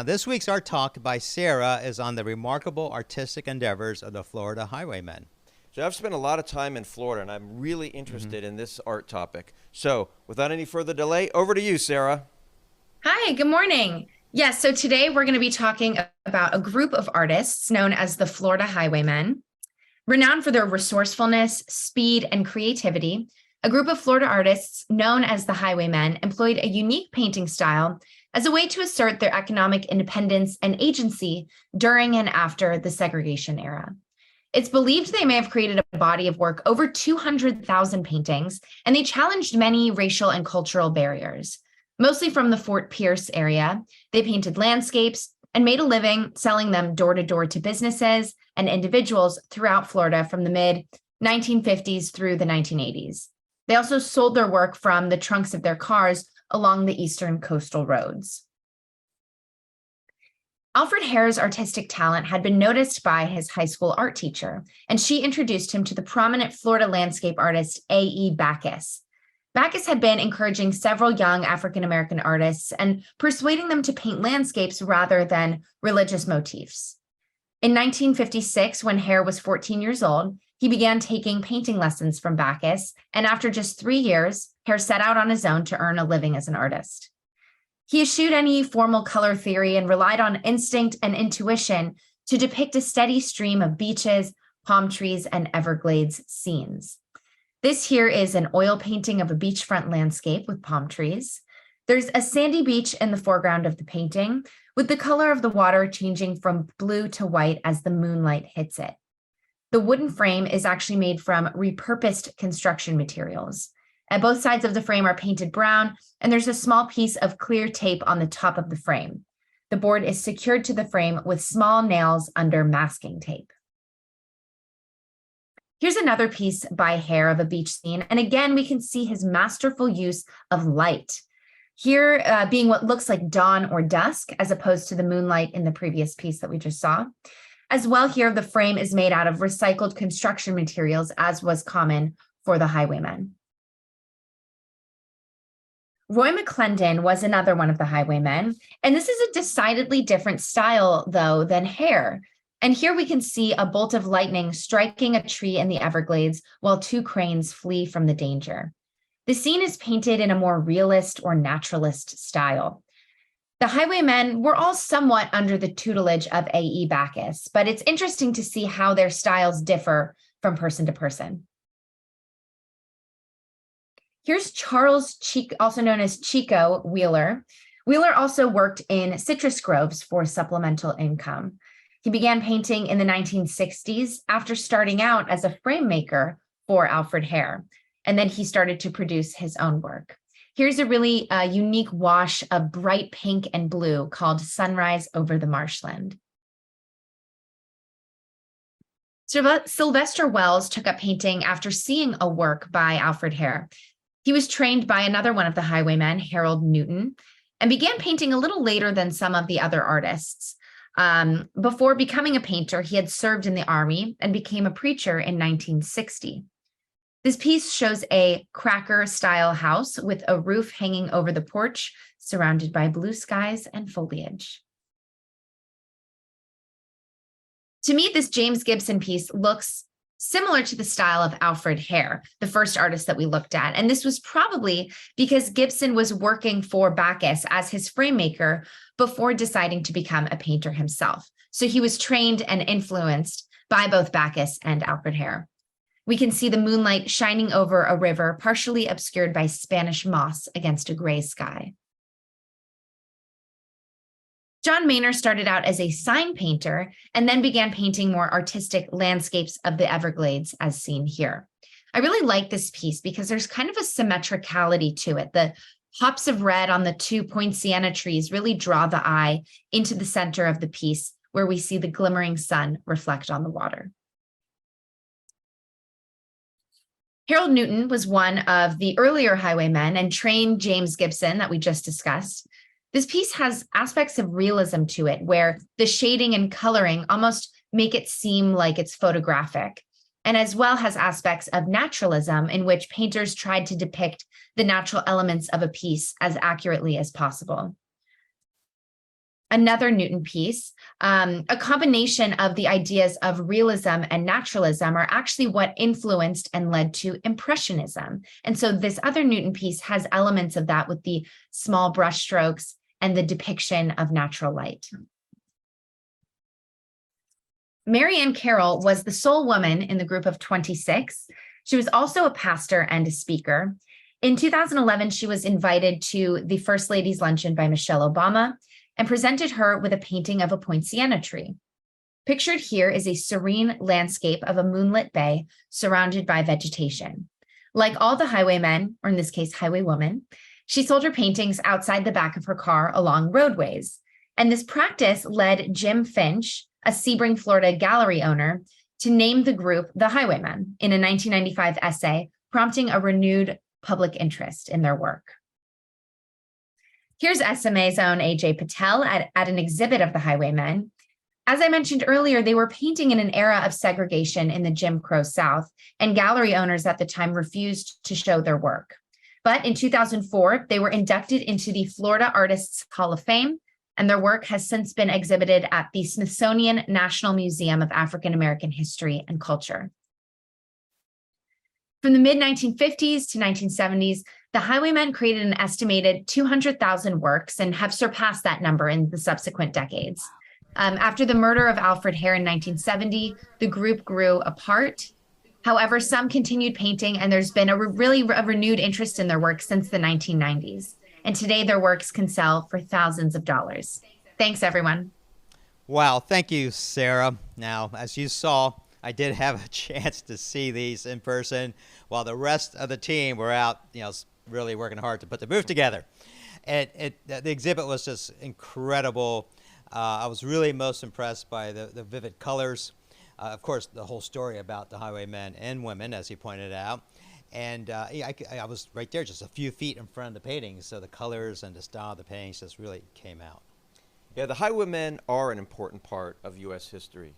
Now, this week's Art Talk by Sarah is on the remarkable artistic endeavors of the Florida Highwaymen. So I've spent a lot of time in Florida, and I'm really interested in this art topic. So without any further delay, over to you, Sarah. Hi, good morning. Yes, so today we're going to be talking about a group of artists known as the Florida Highwaymen. Renowned for their resourcefulness, speed, and creativity, a group of Florida artists known as the Highwaymen employed a unique painting style as a way to assert their economic independence and agency during and after the segregation era. It's believed they may have created a body of work over 200,000 paintings, and they challenged many racial and cultural barriers. Mostly from the Fort Pierce area, they painted landscapes and made a living selling them door to door to businesses and individuals throughout Florida from the mid-1950s through the 1980s. They also sold their work from the trunks of their cars along the eastern coastal roads. Alfred Hair's artistic talent had been noticed by his high school art teacher, and she introduced him to the prominent Florida landscape artist A.E. Backus. Backus had been encouraging several young African-American artists and persuading them to paint landscapes rather than religious motifs. In 1956, when Hair was 14 years old, he began taking painting lessons from Backus, and after just 3 years, Hair set out on his own to earn a living as an artist. He eschewed any formal color theory and relied on instinct and intuition to depict a steady stream of beaches, palm trees, and Everglades scenes. This here is an oil painting of a beachfront landscape with palm trees. There's a sandy beach in the foreground of the painting, with the color of the water changing from blue to white as the moonlight hits it. The wooden frame is actually made from repurposed construction materials. And both sides of the frame are painted brown, and there's a small piece of clear tape on the top of the frame. The board is secured to the frame with small nails under masking tape. Here's another piece by Hair of a beach scene, and again, we can see his masterful use of light. Here being what looks like dawn or dusk, as opposed to the moonlight in the previous piece that we just saw. As well, here the frame is made out of recycled construction materials, as was common for the Highwaymen. Roy McLendon was another one of the Highwaymen, and this is a decidedly different style, though, than Hair. And here we can see a bolt of lightning striking a tree in the Everglades while two cranes flee from the danger. The scene is painted in a more realist or naturalist style. The Highwaymen were all somewhat under the tutelage of A.E. Backus, but it's interesting to see how their styles differ from person to person. Here's Charles Chico, also known as Chico Wheeler. Wheeler also worked in citrus groves for supplemental income. He began painting in the 1960s after starting out as a frame maker for Alfred Hair, and then he started to produce his own work. Here's a really unique wash of bright pink and blue called Sunrise Over the Marshland. Sylvester Wells took up painting after seeing a work by Alfred Hair. He was trained by another one of the Highwaymen, Harold Newton, and began painting a little later than some of the other artists. Before becoming a painter, he had served in the Army and became a preacher in 1960. This piece shows a cracker-style house with a roof hanging over the porch, surrounded by blue skies and foliage. To me, this James Gibson piece looks similar to the style of Alfred Hair, the first artist that we looked at. And this was probably because Gibson was working for Backus as his frame maker before deciding to become a painter himself. So he was trained and influenced by both Backus and Alfred Hair. We can see the moonlight shining over a river, partially obscured by Spanish moss against a gray sky. John Maynor started out as a sign painter and then began painting more artistic landscapes of the Everglades, as seen here. I really like this piece because there's kind of a symmetricality to it. The pops of red on the two poinciana trees really draw the eye into the center of the piece, where we see the glimmering sun reflect on the water. Harold Newton was one of the earlier Highwaymen and trained James Gibson that we just discussed. This piece has aspects of realism to it, where the shading and coloring almost make it seem like it's photographic, and as well has aspects of naturalism in which painters tried to depict the natural elements of a piece as accurately as possible. another Newton piece. A combination of the ideas of realism and naturalism are actually what influenced and led to Impressionism. And so this other Newton piece has elements of that with the small brushstrokes and the depiction of natural light. Ann Carroll was the sole woman in the group of 26. She was also a pastor and a speaker. In 2011, she was invited to the First Lady's Luncheon by Michelle Obama and presented her with a painting of a poinciana tree. Pictured here is a serene landscape of a moonlit bay surrounded by vegetation. Like all the highwaymen, or in this case, highwaywomen, she sold her paintings outside the back of her car along roadways. And this practice led Jim Finch, a Sebring, Florida gallery owner, to name the group the Highwaymen in a 1995 essay, prompting a renewed public interest in their work. Here's SMA's own A.J. Patel at an exhibit of the Highwaymen. As I mentioned earlier, they were painting in an era of segregation in the Jim Crow South, and gallery owners at the time refused to show their work. But in 2004, they were inducted into the Florida Artists Hall of Fame, and their work has since been exhibited at the Smithsonian National Museum of African American History and Culture. From the mid-1950s to 1970s, the Highwaymen created an estimated 200,000 works and have surpassed that number in the subsequent decades. After the murder of Alfred Hair in 1970, the group grew apart. However, some continued painting, and there's been a renewed interest in their work since the 1990s. And today their works can sell for thousands of dollars. Thanks, everyone. Wow, thank you, Sarah. Now, as you saw, I did have a chance to see these in person while the rest of the team were out, really working hard to put the booth together. And the exhibit was just incredible. I was really most impressed by the vivid colors. Of course, the whole story about the highwaymen and women, as he pointed out. And I was right there, just a few feet in front of the paintings, so the colors and the style of the paintings just really came out. Yeah, the highwaymen are an important part of U.S. history.